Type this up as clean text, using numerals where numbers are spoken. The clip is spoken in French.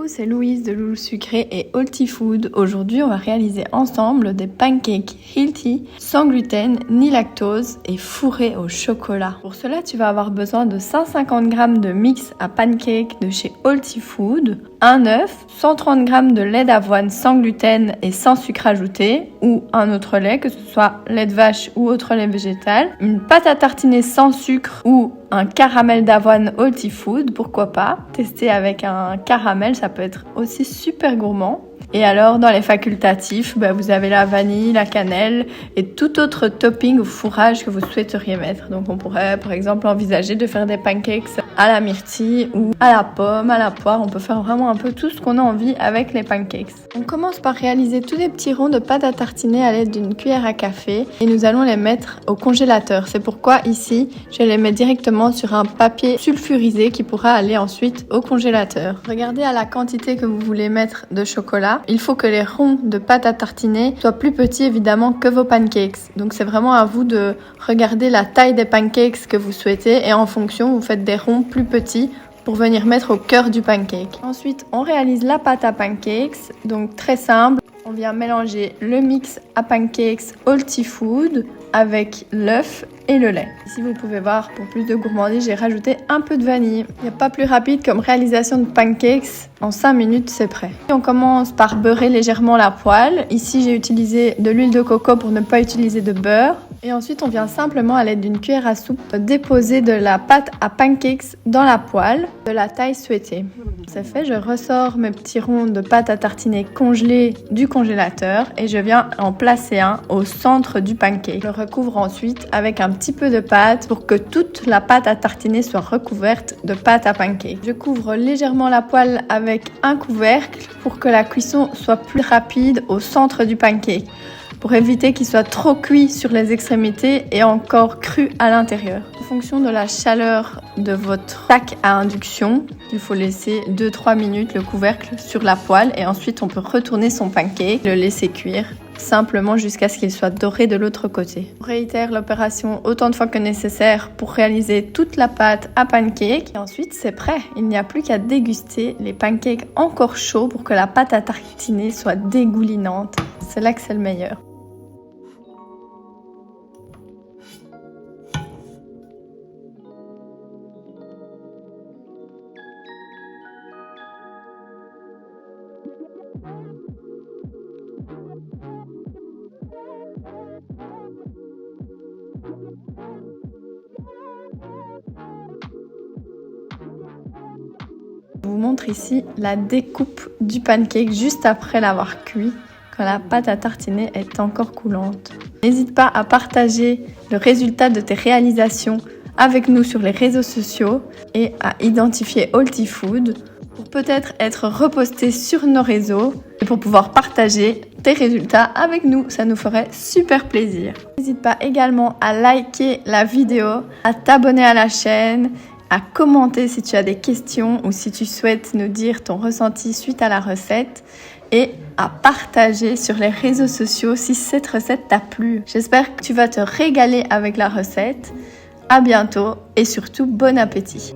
C'est Louise de Loulou Sucré et Healthy Food. Aujourd'hui, on va réaliser ensemble des pancakes healthy, sans gluten ni lactose et fourrés au chocolat. Pour cela, tu vas avoir besoin de 150 g de mix à pancakes de chez Healthy Food, un œuf, 130 g de lait d'avoine sans gluten et sans sucre ajouté, ou un autre lait, que ce soit lait de vache ou autre lait végétal, une pâte à tartiner sans sucre ou un caramel d'avoine Healthy Food, pourquoi pas. Tester avec un caramel, ça peut être aussi super gourmand. Et alors, dans les facultatifs, vous avez la vanille, la cannelle et tout autre topping ou fourrage que vous souhaiteriez mettre. Donc, on pourrait, par exemple, envisager de faire des pancakes à la myrtille ou à la pomme, à la poire. On peut faire vraiment un peu tout ce qu'on a envie avec les pancakes. On commence par réaliser tous les petits ronds de pâte à tartiner à l'aide d'une cuillère à café et nous allons les mettre au congélateur. C'est pourquoi ici, je les mets directement sur un papier sulfurisé qui pourra aller ensuite au congélateur. Regardez à la quantité que vous voulez mettre de chocolat. Il faut que les ronds de pâte à tartiner soient plus petits évidemment que vos pancakes. Donc c'est vraiment à vous de regarder la taille des pancakes que vous souhaitez et en fonction vous faites des ronds plus petits pour venir mettre au cœur du pancake. Ensuite on réalise la pâte à pancakes, donc très simple. On vient mélanger le mix à pancakes Healthy Food avec l'œuf et le lait. Ici vous pouvez voir, pour plus de gourmandise, j'ai rajouté un peu de vanille. Il n'y a pas plus rapide comme réalisation de pancakes. En 5 minutes, c'est prêt. On commence par beurrer légèrement la poêle. Ici, j'ai utilisé de l'huile de coco pour ne pas utiliser de beurre. Et ensuite, on vient simplement à l'aide d'une cuillère à soupe déposer de la pâte à pancakes dans la poêle de la taille souhaitée. C'est fait, je ressors mes petits ronds de pâte à tartiner congelés du congélateur et je viens en placer un au centre du pancake. Je le recouvre ensuite avec un petit peu de pâte pour que toute la pâte à tartiner soit recouverte de pâte à pancake. Je couvre légèrement la poêle avec un couvercle pour que la cuisson soit plus rapide au centre du pancake, pour éviter qu'il soit trop cuit sur les extrémités et encore cru à l'intérieur. En fonction de la chaleur de votre sac à induction, il faut laisser 2-3 minutes le couvercle sur la poêle et ensuite on peut retourner son pancake, le laisser cuire simplement jusqu'à ce qu'il soit doré de l'autre côté. On réitère l'opération autant de fois que nécessaire pour réaliser toute la pâte à pancake et ensuite c'est prêt. Il n'y a plus qu'à déguster les pancakes encore chauds pour que la pâte à tartiner soit dégoulinante. C'est là que c'est le meilleur. Je vous montre ici la découpe du pancake juste après l'avoir cuit, quand la pâte à tartiner est encore coulante. N'hésite pas à partager le résultat de tes réalisations avec nous sur les réseaux sociaux et à identifier Healthy Food pour peut-être être reposté sur nos réseaux et pour pouvoir partager tes résultats avec nous. Ça nous ferait super plaisir. N'hésite pas également à liker la vidéo, à t'abonner à la chaîne, à commenter si tu as des questions ou si tu souhaites nous dire ton ressenti suite à la recette et à partager sur les réseaux sociaux si cette recette t'a plu. J'espère que tu vas te régaler avec la recette. À bientôt et surtout bon appétit.